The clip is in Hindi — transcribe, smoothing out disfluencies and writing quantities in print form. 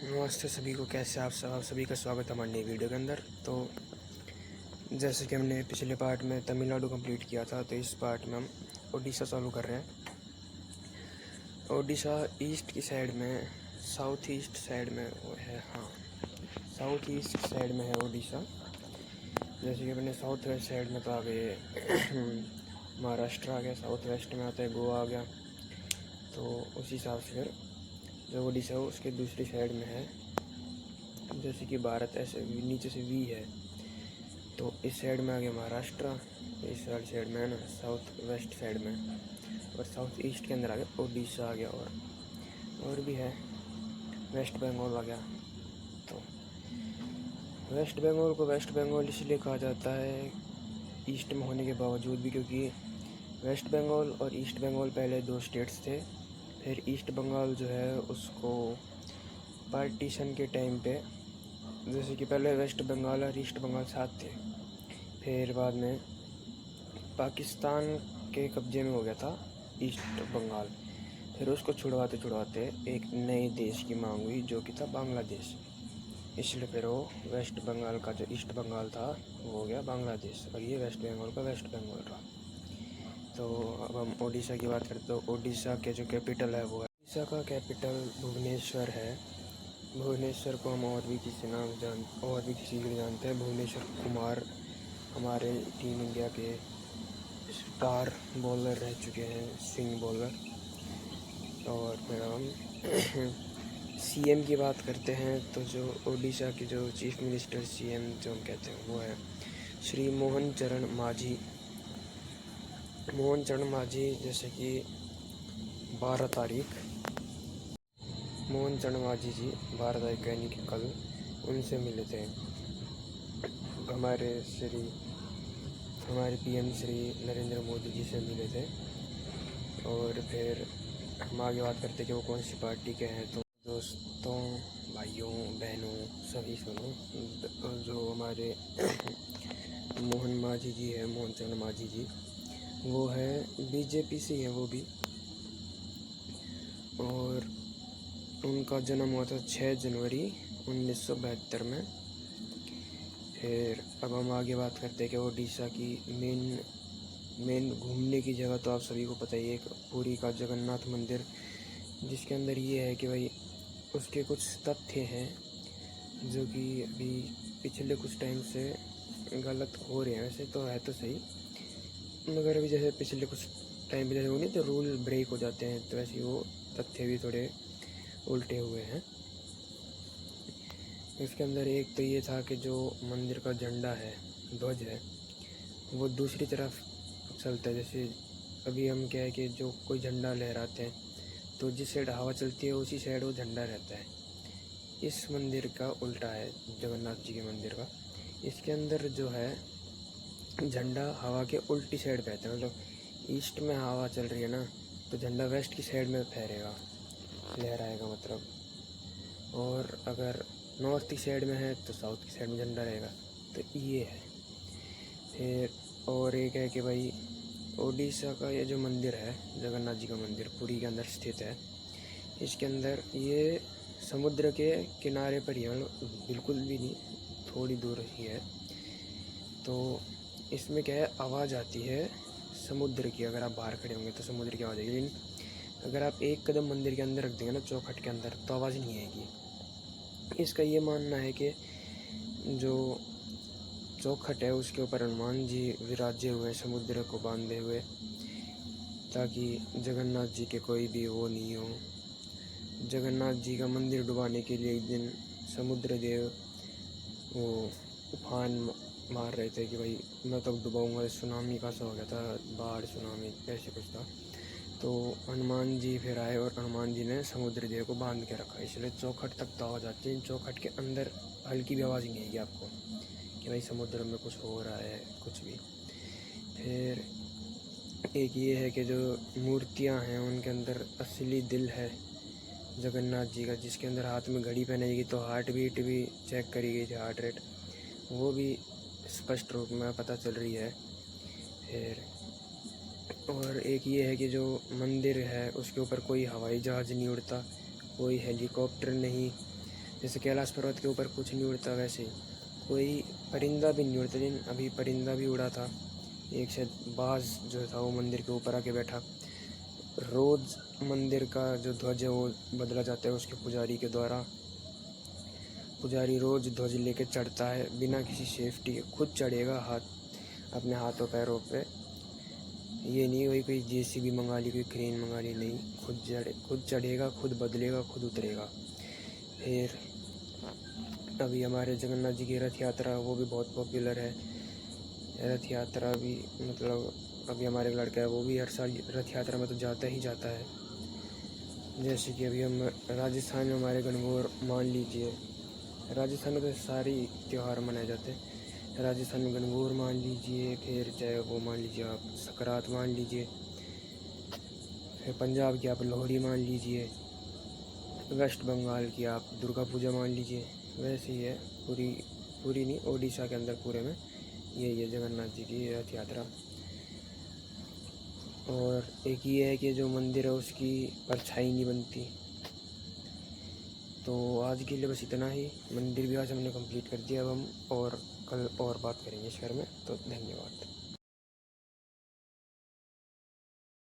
नमस्ते सभी को, कैसे आप सभी का स्वागत है हमारी नई वीडियो के अंदर। तो जैसे कि हमने पिछले पार्ट में तमिलनाडु कंप्लीट किया था, तो इस पार्ट में हम ओडिशा चालू कर रहे हैं। ओडिशा ईस्ट की साइड में, साउथ ईस्ट साइड में वो है, हाँ साउथ ईस्ट साइड में है ओडिशा। जैसे कि अपने साउथ वेस्ट साइड में तो आ गए महाराष्ट्र आ गया, साउथ वेस्ट में आता है गोवा आ गया। तो उसी हिसाब से फिर जो ओडिशा हो उसके दूसरी साइड में है, जैसे कि भारत ऐसे नीचे से वी है, तो इस साइड में आ गया महाराष्ट्र, इस वाली साइड में है ना साउथ वेस्ट साइड में, और साउथ ईस्ट के अंदर आ गया ओडिशा आ गया। और भी है, वेस्ट बंगाल आ गया। तो वेस्ट बंगाल को वेस्ट बंगाल इसलिए कहा जाता है ईस्ट में होने के बावजूद भी, क्योंकि वेस्ट बंगाल और ईस्ट बंगाल पहले दो स्टेट्स थे। फिर ईस्ट बंगाल जो है उसको पार्टीशन के टाइम पे, जैसे कि पहले वेस्ट बंगाल और ईस्ट बंगाल साथ थे, फिर बाद में पाकिस्तान के कब्जे में हो गया था ईस्ट बंगाल। फिर उसको छुड़वाते छुड़वाते एक नए देश की मांग हुई, जो कि था बांग्लादेश। इसलिए फिर वो वेस्ट बंगाल का जो ईस्ट बंगाल था वो हो गया बांग्लादेश, और ये वेस्ट बंगाल का वेस्ट बंगाल रहा। तो अब हम ओडिशा की बात करते तो ओडिशा के जो कैपिटल है वो है, ओडिशा का कैपिटल भुवनेश्वर है। भुवनेश्वर को हम और भी किसी के लिए जानते हैं, भुवनेश्वर कुमार हमारे टीम इंडिया के स्टार बॉलर रह चुके हैं, स्विंग बॉलर। और फिर हम सीएम की बात करते हैं, तो जो ओडिशा के जो चीफ मिनिस्टर सीएम जो हम कहते हैं वो है श्री मोहन चरण मांझी। मोहन चरण मांझी, जैसे कि 12 तारीख मोहन चरण मांझी जी 12 तारीख यानी कि कल उनसे मिले थे हमारे पीएम श्री नरेंद्र मोदी जी से मिले थे। और फिर हम आगे बात करते कि वो कौन सी पार्टी के हैं। तो दोस्तों, भाइयों, बहनों, सभी सुनो, जो हमारे मोहन मांझी जी है, मोहन चरण मांझी जी, वो है बीजेपी से है वो भी। और उनका जन्म हुआ था 6 जनवरी 1972 में। फिर अब हम आगे बात करते हैं कि ओडिशा की मेन घूमने की जगह तो आप सभी को पता ही है, एक पुरी का जगन्नाथ मंदिर, जिसके अंदर ये है कि भाई उसके कुछ तथ्य हैं जो कि अभी पिछले कुछ टाइम से गलत हो रहे हैं। वैसे तो है तो सही, मगर अभी जैसे पिछले कुछ टाइम पे जैसे वो नहीं तो रूल ब्रेक हो जाते हैं, तो वैसे वो तथ्य भी थोड़े उल्टे हुए हैं। इसके अंदर एक तो ये था कि जो मंदिर का झंडा है, ध्वज है, वो दूसरी तरफ चलता है। जैसे अभी हम क्या है कि जो कोई झंडा लहराते हैं, तो जिस साइड हवा चलती है उसी साइड वो झंडा रहता है। इस मंदिर का उल्टा है, जगन्नाथ जी के मंदिर का। इसके अंदर जो है झंडा हवा के उल्टी साइड बहता है, मतलब ईस्ट में हवा चल रही है ना, तो झंडा वेस्ट की साइड में फहरेगा, लहराएगा मतलब। और अगर नॉर्थ की साइड में है तो साउथ की साइड में झंडा रहेगा। तो ये है। फिर और एक है कि भाई ओडिशा का ये जो मंदिर है, जगन्नाथ जी का मंदिर पुरी के अंदर स्थित है। इसके अंदर ये समुद्र के किनारे पर ही है, मतलब बिल्कुल भी नहीं, थोड़ी दूर ही है। तो इसमें क्या है, आवाज़ आती है समुद्र की। अगर आप बाहर खड़े होंगे तो समुद्र की आवाज़ आएगी, लेकिन अगर आप एक कदम मंदिर के अंदर रख देंगे ना, चौखट के अंदर, तो आवाज़ नहीं आएगी। इसका ये मानना है कि जो चौखट है उसके ऊपर हनुमान जी विराजे हुए समुद्र को बांधे हुए, ताकि जगन्नाथ जी के कोई भी वो नहीं हो। जगन्नाथ जी का मंदिर डुबाने के लिए एक दिन समुद्र देव वो उफान मार रहे थे कि भाई मैं तब डुबाऊँगा, सुनामी का सा हो गया था, बाढ़ सुनामी ऐसे कुछ था। तो हनुमान जी फिर आए और हनुमान जी ने समुद्र देव को बांध के रखा, इसलिए चौखट तक तो आवाज़ आती है। चौखट के अंदर हल्की भी आवाज़ नहीं आएगी आपको कि भाई समुद्र में कुछ हो रहा है कुछ भी। फिर एक ये है कि जो मूर्तियां हैं उनके अंदर असली दिल है जगन्नाथ जी का, जिसके अंदर हाथ में घड़ी पहनाई गई, तो हार्ट बीट भी चेक करी गई थी, हार्ट रेट वो भी स्पष्ट रूप में पता चल रही है। फिर और एक ये है कि जो मंदिर है उसके ऊपर कोई हवाई जहाज़ नहीं उड़ता, कोई हेलीकॉप्टर नहीं, जैसे कैलाश पर्वत के ऊपर कुछ नहीं उड़ता, वैसे कोई परिंदा भी नहीं उड़ता। लेकिन अभी परिंदा भी उड़ा था, एक शायद बाज जो था वो मंदिर के ऊपर आके बैठा। रोज़ मंदिर का जो ध्वज है वो बदला जाता है उसके पुजारी के द्वारा। पुजारी रोज़ ध्वज लेके चढ़ता है बिना किसी सेफ्टी के, खुद चढ़ेगा अपने हाथों पैरों पे। ये नहीं वही कोई जेसीबी मंगा ली, कोई क्रेन मंगा ली, नहीं, खुद चढ़ेगा, खुद बदलेगा, खुद उतरेगा। फिर अभी हमारे जगन्नाथ जी की रथ यात्रा वो भी बहुत पॉपुलर है। रथ यात्रा भी मतलब अभी हमारे एक लड़का है वो भी हर साल रथ यात्रा में तो जाता ही जाता है। जैसे कि अभी हम राजस्थान में हमारे गणगौर मान लीजिए, राजस्थान में तो सारे त्यौहार मनाए जाते हैं। राजस्थान में गणगौर मान लीजिए, फिर चाहे वो मान लीजिए आप सकरात मान लीजिए, फिर पंजाब की आप लोहड़ी मान लीजिए, वेस्ट बंगाल की आप दुर्गा पूजा मान लीजिए। वैसे ही है पूरी नहीं, ओडिशा के अंदर पूरे में यही है जगन्नाथ जी की रथ यात्रा। और एक ये है कि जो मंदिर है उसकी परछाई नहीं बनती। तो आज के लिए बस इतना ही। मंदिर भी आज हमने कंप्लीट कर दिया। अब हम और कल और बात करेंगे इस बारे में। तो धन्यवाद।